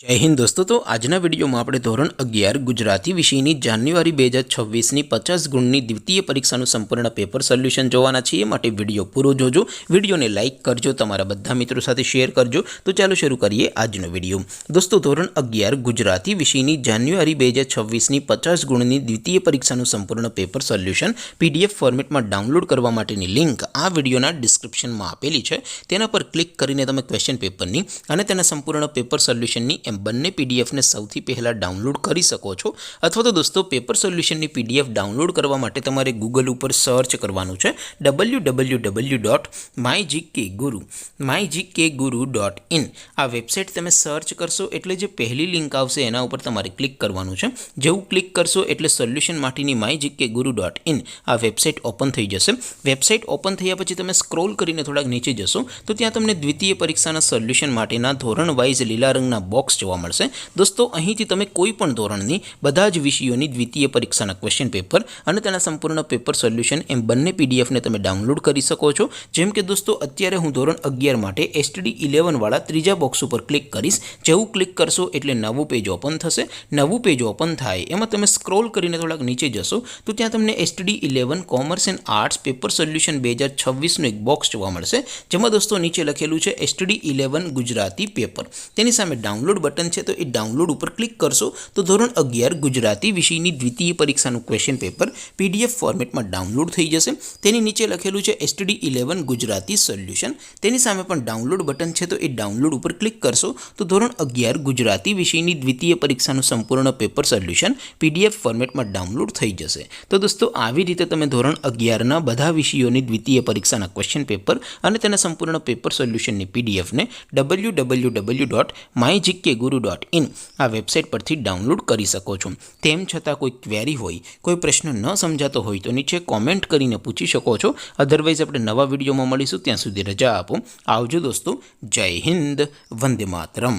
जय हिंद दोस्तों। तो आजना विडियो में આપણે ધોરણ 11 ગુજરાતી વિષયની જાન્યુઆરી 2026ની 50 ગુણની દ્વિતીય પરીક્ષાનું સંપૂર્ણ પેપર સોલ્યુશન જોવાના છીએ। માટે વિડિયો પૂરો જોજો, વિડિયોને લાઈક કરજો, તમારા બધા મિત્રો સાથે શેર કરજો। તો ચાલો શરૂ કરીએ આજનો વિડિયો। દોસ્તો ધોરણ 11 ગુજરાતી વિષયની જાન્યુઆરી 2026ની 50 ગુણની દ્વિતીય પરીક્ષાનું સંપૂર્ણ પેપર સોલ્યુશન પીડીએફ ફોર્મેટમાં ડાઉનલોડ કરવા માટેની લિંક આ વિડિયોના ડિસ્ક્રિપ્શનમાં આપેલી છે। તેના પર ક્લિક કરીને તમે ક્વેશ્ચન પેપરની અને તેના સંપૂર્ણ પેપર સોલ્યુશનની એમ બંને પીડીએફ ને સૌથી પહેલા ડાઉનલોડ કરી શકો છો। અથવા તો દોસ્તો પેપર સોલ્યુશનની પીડીએફ ડાઉનલોડ કરવા માટે તમારે ગૂગલ ઉપર સર્ચ કરવાનું છે www.mygkguru.in। આ વેબસાઇટ તમે સર્ચ કરશો એટલે જે પહેલી લિંક આવશે એના ઉપર તમારે ક્લિક કરવાનું છે। જેવું ક્લિક કરશો એટલે સોલ્યુશન માટેની mygkguru.in આ વેબસાઇટ ઓપન થઈ જશે। વેબસાઇટ ઓપન થયા પછી તમે સ્ક્રોલ કરીને થોડાક નીચે જશો તો ત્યાં તમને દ્વિતીય પરીક્ષાના સોલ્યુશન માટેના ધોરણ વાઇઝ લીલા રંગના બોક્સ જોવા મળશે। दोस्तों અહીંથી તમે કોઈ પણ ધોરણની બધા જ વિષયોની દ્વિતીય પરીક્ષાના ક્વેશ્ચન પેપર અને તેના સંપૂર્ણ પેપર સોલ્યુશન એમ બંને પીડીએફ ને તમે ડાઉનલોડ કરી શકો છો। જેમ કે દોસ્તો અત્યારે હું ધોરણ 11 માટે STD 11 વાળા ત્રીજા બોક્સ ઉપર ક્લિક કરીશ। જેવું ક્લિક કરશો એટલે નવું પેજ ઓપન થશે। નવું પેજ ઓપન થાય એમાં તમે સ્ક્રોલ કરીને થોડાક નીચે જશો તો ત્યાં તમને STD 11 commerce and arts paper solution 2026 નું એક બોક્સ જોવા મળશે। જેમાં દોસ્તો નીચે લખેલું છે STD 11 ગુજરાતી પેપર। તેની સામે ડાઉનલોડ બટન છે तो ये डाउनलोड पर क्लिक करशो तो धोरण 11 गुजराती विषयनी द्वितीय परीक्षाનું क्वेश्चन पेपर पीडीएफ फॉर्मेट में डाउनलोड थई जशे। तेनी नीचे लखेलुं छे STD 11 गुजराती सोल्यूशन। तेनी सामे पण डाउनलोड बटन छे तो ये डाउनलोड पर क्लिक करशो तो धोरण 11 गुजराती विषयनी द्वितीय परीक्षाનું संपूर्ण पेपर सोल्यूशन पीडीएफ फॉर्मेट में डाउनलोड थई जशे। तो दोस्तों આવી રીતે તમે ધોરણ 11 ના બધા વિષયોની દ્વિતીય પરીક્ષાના ક્વેશ્ચન પેપર અને તેના સંપૂર્ણ પેપર સોલ્યુશનની પીડીએફ ને www.mygkguru.in આ વેબસાઇટ પરથી ડાઉનલોડ કરી શકો છો। તેમ છતાં કોઈ ક્વેરી હોય, કોઈ પ્રશ્ન ન સમજાતો હોય તો નીચે કોમેન્ટ કરીને પૂછી શકો છો। અધરવાઇઝ આપણે નવા વિડીયોમાં મળીશું, ત્યાં સુધી રજા આપો। આવજો દોસ્તો। જય હિન્દ, વંદે માતરમ।